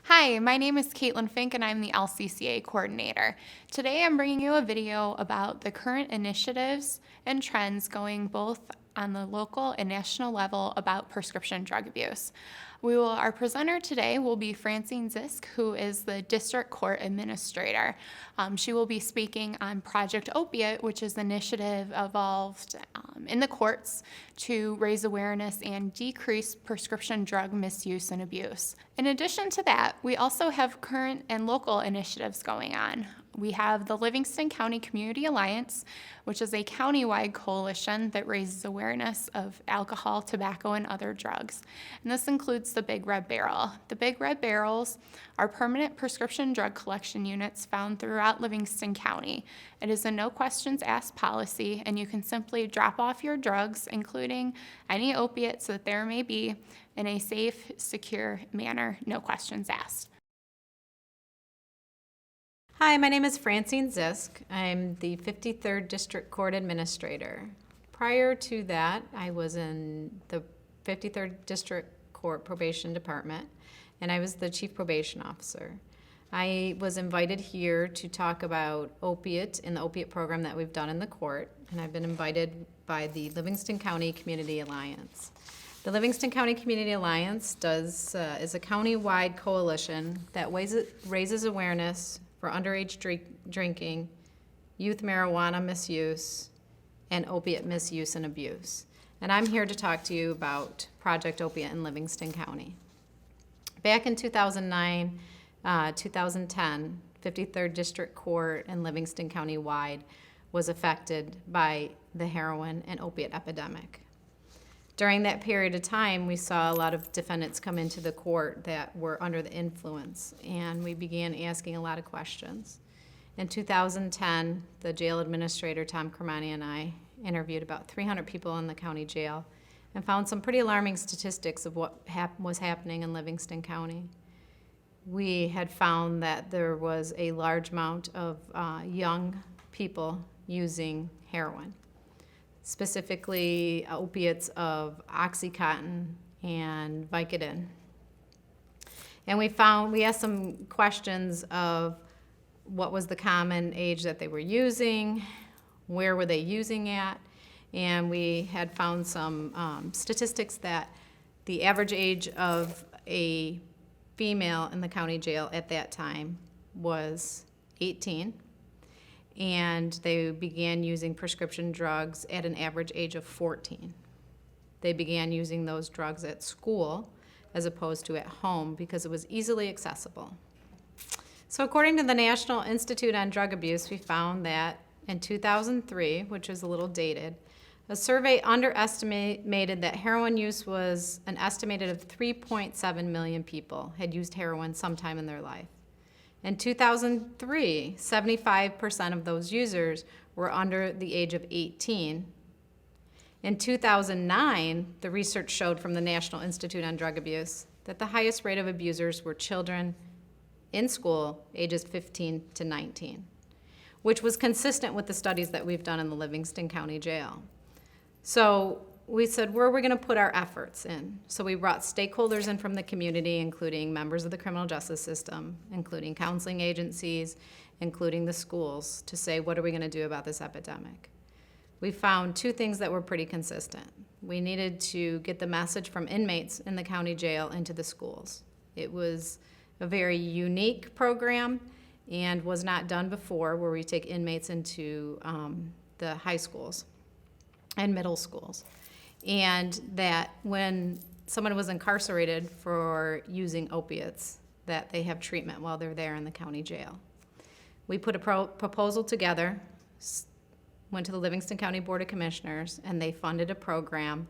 Hi, my name is Caitlin Fink and I'm the LCCA coordinator. Today I'm bringing you a video about the current initiatives and trends going both on the local and national level about prescription drug abuse. Our presenter today will be Francine Zisk, who is the District Court Administrator. She will be speaking on Project Opiate, which is an initiative evolved in the courts to raise awareness and decrease prescription drug misuse and abuse. In addition to that, we also have current and local initiatives going on. We have the Livingston County Community Alliance, which is a county-wide coalition that raises awareness of alcohol, tobacco, and other drugs. And this includes the Big Red Barrel. The Big Red Barrels are permanent prescription drug collection units found throughout Livingston County. It is a no questions asked policy, and you can simply drop off your drugs, including any opiates that there may be, in a safe, secure manner, no questions asked. Hi, my name is Francine Zisk. I'm the 53rd District Court Administrator. Prior to that, I was in the 53rd District Court Probation Department, and I was the Chief Probation Officer. I was invited here to talk about Opiate and the Opiate program that we've done in the court, and I've been invited by the Livingston County Community Alliance. The Livingston County Community Alliance is a county-wide coalition that raises awareness for underage drinking, youth marijuana misuse, and opiate misuse and abuse. And I'm here to talk to you about Project Opiate in Livingston County. Back in 2009, 2010, 53rd District Court and Livingston County wide was affected by the heroin and opiate epidemic. During that period of time, we saw a lot of defendants come into the court that were under the influence, and we began asking a lot of questions. In 2010, the jail administrator, Tom Cremani, and I interviewed about 300 people in the county jail and found some pretty alarming statistics of what was happening in Livingston County. We had found that there was a large amount of young people using heroin, specifically opiates of Oxycontin and Vicodin. And we asked some questions of what was the common age that they were using, where were they using at, and we had found some statistics that the average age of a female in the county jail at that time was 18. And they began using prescription drugs at an average age of 14. They began using those drugs at school as opposed to at home because it was easily accessible. So according to the National Institute on Drug Abuse, we found that in 2003, which is a little dated, a survey underestimated that heroin use was an estimated of 3.7 million people had used heroin sometime in their life. In 2003, 75% of those users were under the age of 18. In 2009, the research showed from the National Institute on Drug Abuse that the highest rate of abusers were children in school, ages 15 to 19, which was consistent with the studies that we've done in the Livingston County Jail. So we said, where are we going to put our efforts in? So we brought stakeholders in from the community, including members of the criminal justice system, including counseling agencies, including the schools, to say, what are we going to do about this epidemic? We found two things that were pretty consistent. We needed to get the message from inmates in the county jail into the schools. It was a very unique program and was not done before, where we take inmates into the high schools and middle schools. And that when someone was incarcerated for using opiates, that they have treatment while they're there in the county jail. We put a proposal together, went to the Livingston County Board of Commissioners, and they funded a program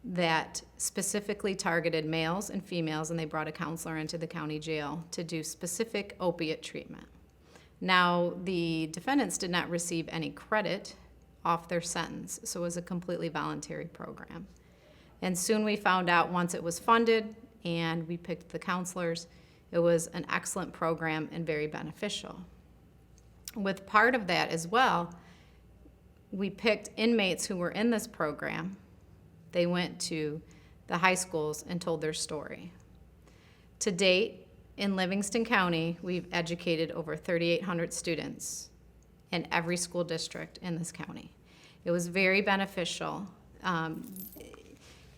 that specifically targeted males and females, and they brought a counselor into the county jail to do specific opiate treatment. Now, the defendants did not receive any credit off their sentence, so it was a completely voluntary program. And soon we found out, once it was funded and we picked the counselors, it was an excellent program and very beneficial. With part of that as well, we picked inmates who were in this program. They went to the high schools and told their story. To date, in Livingston County, we've educated over 3,800 students in every school district in this county. It was very beneficial.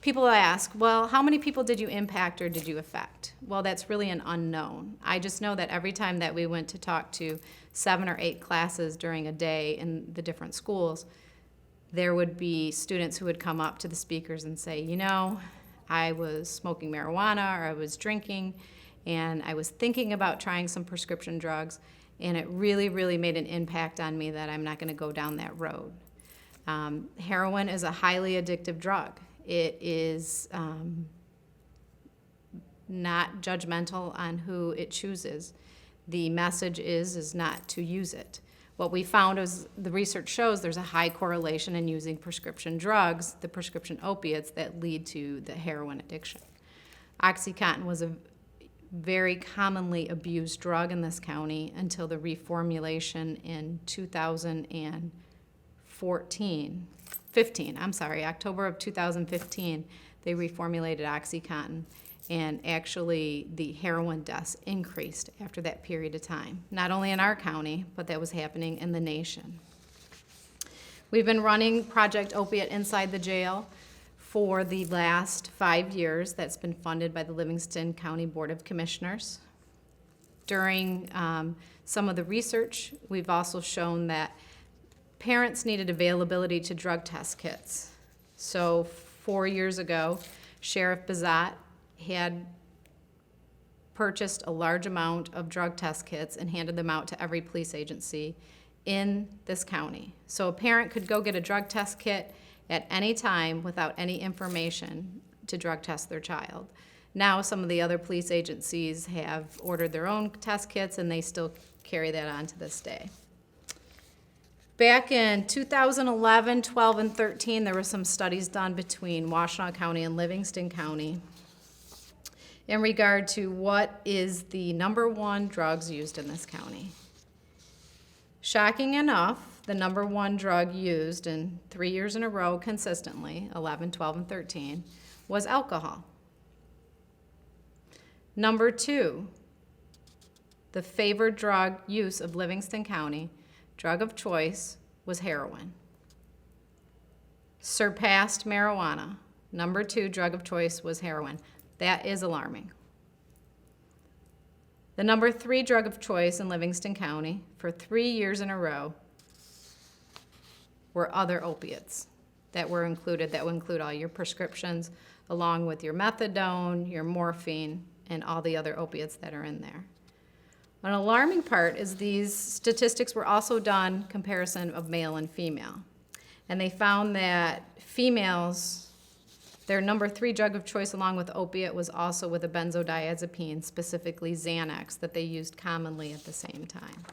People ask, well, how many people did you impact or did you affect? Well, that's really an unknown. I just know that every time that we went to talk to 7 or 8 classes during a day in the different schools, there would be students who would come up to the speakers and say, you know, I was smoking marijuana or I was drinking and I was thinking about trying some prescription drugs, and it really, really made an impact on me that I'm not going to go down that road. Heroin is a highly addictive drug. It is not judgmental on who it chooses. The message is not to use it. What we found is the research shows there's a high correlation in using prescription drugs, the prescription opiates that lead to the heroin addiction. OxyContin was a very commonly abused drug in this county until the reformulation in 2015, October of 2015, they reformulated OxyContin, and actually the heroin deaths increased after that period of time. Not only in our county, but that was happening in the nation. We've been running Project Opiate inside the jail for the last 5 years. That's been funded by the Livingston County Board of Commissioners. During some of the research, we've also shown that parents needed availability to drug test kits. So 4 years ago, Sheriff Bazat had purchased a large amount of drug test kits and handed them out to every police agency in this county. So a parent could go get a drug test kit at any time without any information to drug test their child. Now some of the other police agencies have ordered their own test kits, and they still carry that on to this day. Back in 2011, 12, and 13, there were some studies done between Washtenaw County and Livingston County in regard to what is the #1 drugs used in this county. Shocking enough, the #1 drug used in 3 years in a row consistently, 11, 12, and 13, was alcohol. #2, the favored drug use of Livingston County, drug of choice, was heroin. Surpassed marijuana. #2 drug of choice was heroin. That is alarming. The #3 drug of choice in Livingston County for 3 years in a row were other opiates that were included, that would include all your prescriptions, along with your methadone, your morphine, and all the other opiates that are in there. An alarming part is these statistics were also done comparison of male and female. And they found that females, their #3 drug of choice along with opiate was also with a benzodiazepine, specifically Xanax, that they used commonly at the same time.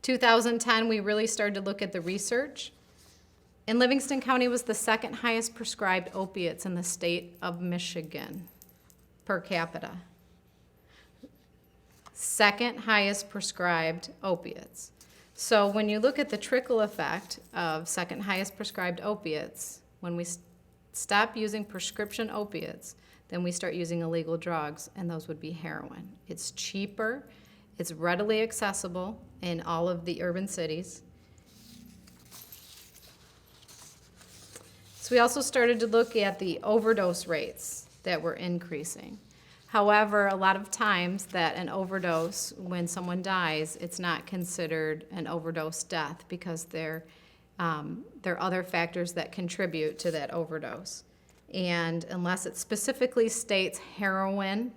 2010, we really started to look at the research. And Livingston County was the second highest prescribed opiates in the state of Michigan per capita. Second highest prescribed opiates. So when you look at the trickle effect of second highest prescribed opiates, when we stop using prescription opiates, then we start using illegal drugs, and those would be heroin. It's cheaper, it's readily accessible in all of the urban cities. So we also started to look at the overdose rates that were increasing. However, a lot of times that an overdose, when someone dies, it's not considered an overdose death because there are other factors that contribute to that overdose. And unless it specifically states heroin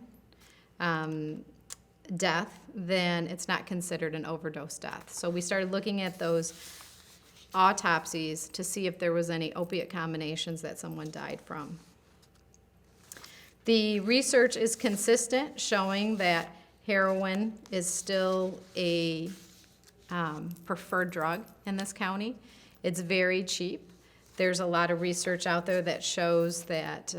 death, then it's not considered an overdose death. So we started looking at those autopsies to see if there was any opiate combinations that someone died from. The research is consistent, showing that heroin is still a preferred drug in this county. It's very cheap. There's a lot of research out there that shows that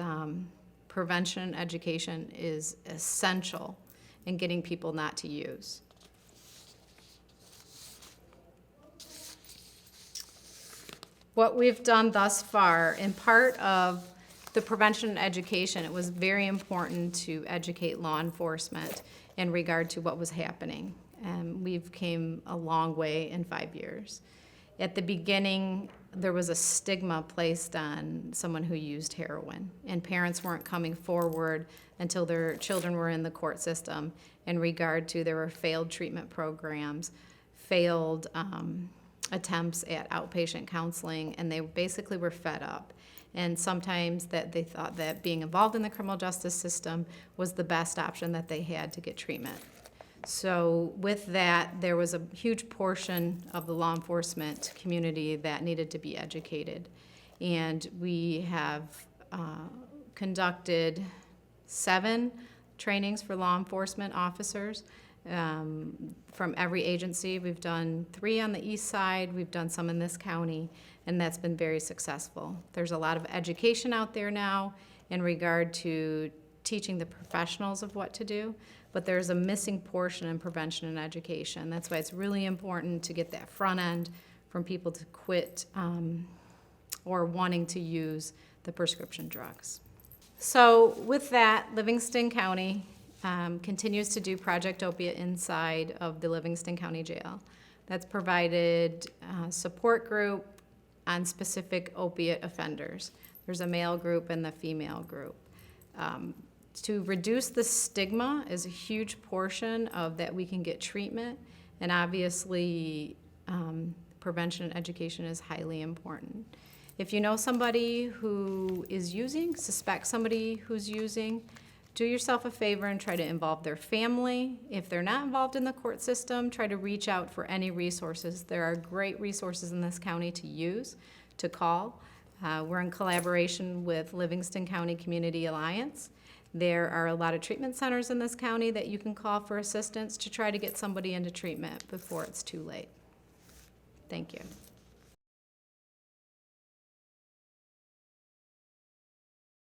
prevention education is essential in getting people not to use. What we've done thus far, and part of the prevention and education, it was very important to educate law enforcement in regard to what was happening. And we've came a long way in 5 years. At the beginning, there was a stigma placed on someone who used heroin, and parents weren't coming forward until their children were in the court system in regard to there were failed treatment programs, failed attempts at outpatient counseling, and they basically were fed up. And sometimes that they thought that being involved in the criminal justice system was the best option that they had to get treatment. So with that, there was a huge portion of the law enforcement community that needed to be educated. And we have conducted 7 trainings for law enforcement officers from every agency. We've done 3 on the east side, we've done some in this county, and that's been very successful. There's a lot of education out there now in regard to teaching the professionals of what to do, but there's a missing portion in prevention and education. That's why it's really important to get that front end from people to quit or wanting to use the prescription drugs. So with that, Livingston County continues to do Project Opiate inside of the Livingston County Jail. That's provided support group on specific opiate offenders. There's a male group and the female group. To reduce the stigma is a huge portion of that we can get treatment, and obviously prevention and education is highly important. If you know somebody who is using, suspect somebody who's using, do yourself a favor and try to involve their family. If they're not involved in the court system, try to reach out for any resources. There are great resources in this county to use, to call. We're in collaboration with Livingston County Community Alliance. There are a lot of treatment centers in this county that you can call for assistance to try to get somebody into treatment before it's too late. Thank you.